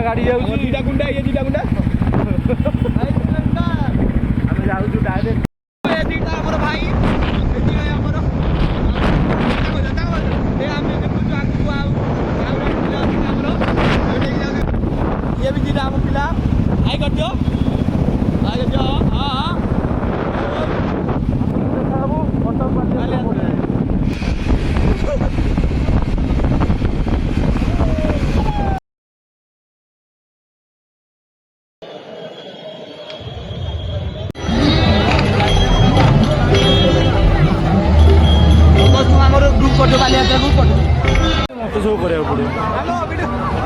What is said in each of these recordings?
गाड़ी जाऊँ दीटा गुंडा ये दीटा गुंडा आम जाऊँ डायरेक्ट दीटा आमर भाई ये भी दीटा आम पिला आई कर दियो हाँ मत सब करा पड़े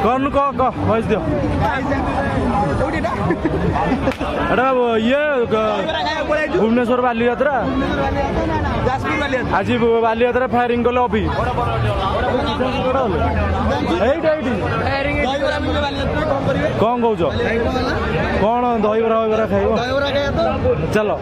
कौन कह भैस दियो ये भुवनेश्वर बालीयात्रा आज बालीयात्रा फायरिंग कले अभी कौन कौच कौन दहीबरा वहीबरा खाइब चलो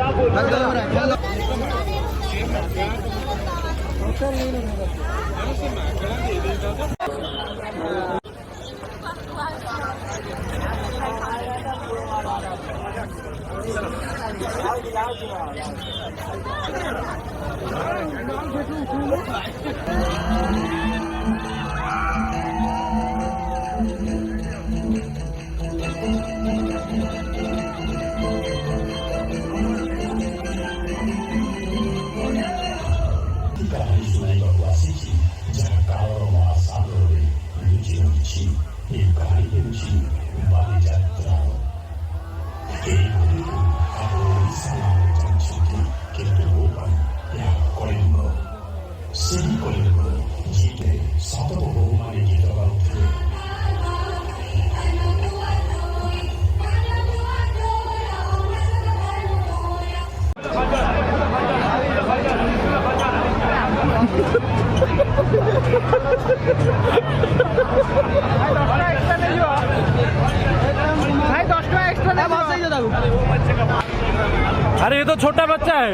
अरे ये तो छोटा बच्चा है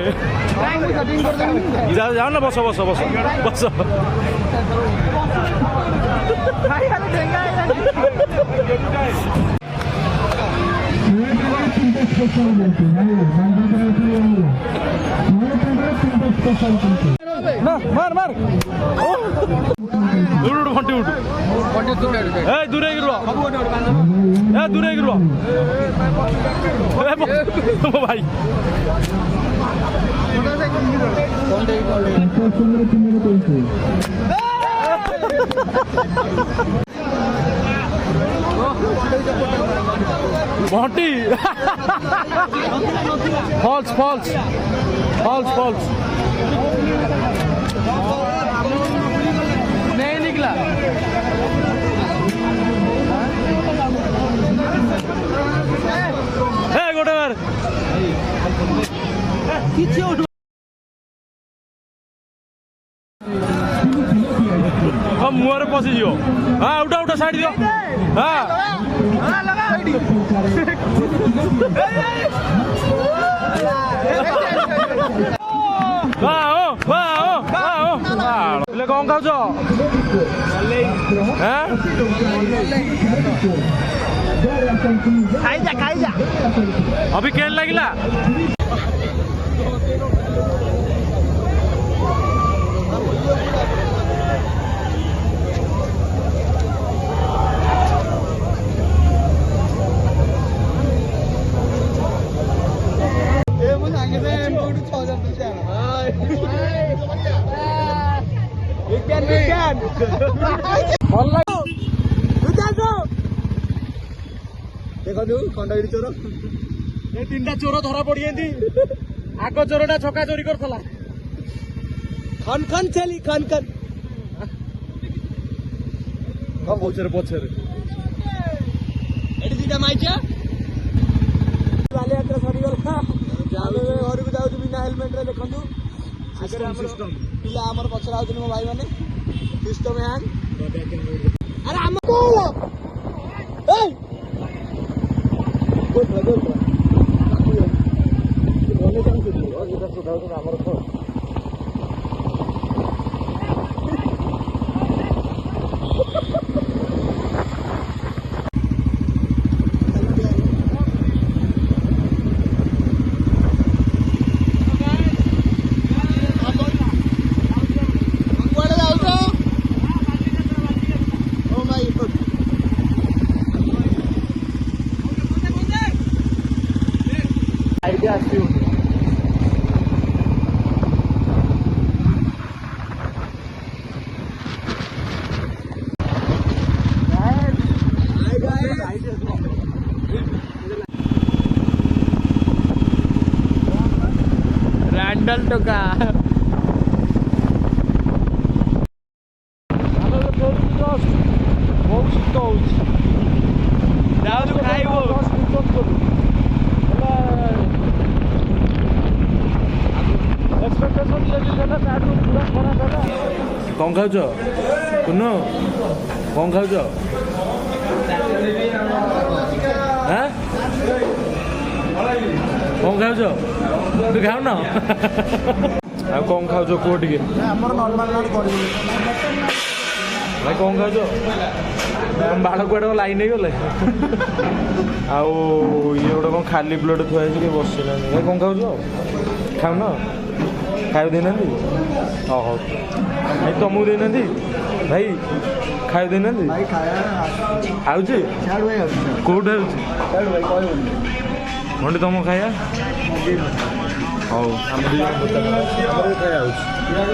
जाओ ना बसो बसो बसो बसो मार मार उड़ फंटी उड़ दूरे गिरो दूरे गिरो भाई Bunty false false false false नहीं निकला गोटे मार मुहर पशिज हाँ उठा उठा साइड दियो हाँ कौन खाऊ खाई जा अभी केन लगिला देखो खंडगिरी चोर ये तीन चोर धरा पड़ी आग चोरटा छका चोरी करथला खन खन चली खन खन पछरे पछरे एडी दीटा माइचा बालीयात्रा सरी गला जावे घर को जाउ बिना हेलमेट रे देखंतु आगे हमर पिला हमर पछरा आउथि मो भाई माने सिस्टम हैंग अरे हम कौन ए गोल बोले काम कर और इधर सुधार तो हमारा तो आइडिया अच्छी होती रैंडल तो का बहुत शीत होଉଛି ଯାଉଛୁ ଖାଇବୁ कौन खाऊ सुन कौन खाऊ कौन खाऊ तू खाऊ न कौन खाऊ कह टे भाई कौन खाऊ बाड़ कुआड़े लाइन नहीं गले आउ ये गोटे कौन खाली प्लेट थुआ बस भाई कौन खाऊ खाऊ न खाई देना हो भाई तुमको देना भाई खाई देना आउे कौटे आँटे तुम खाया हौ खाया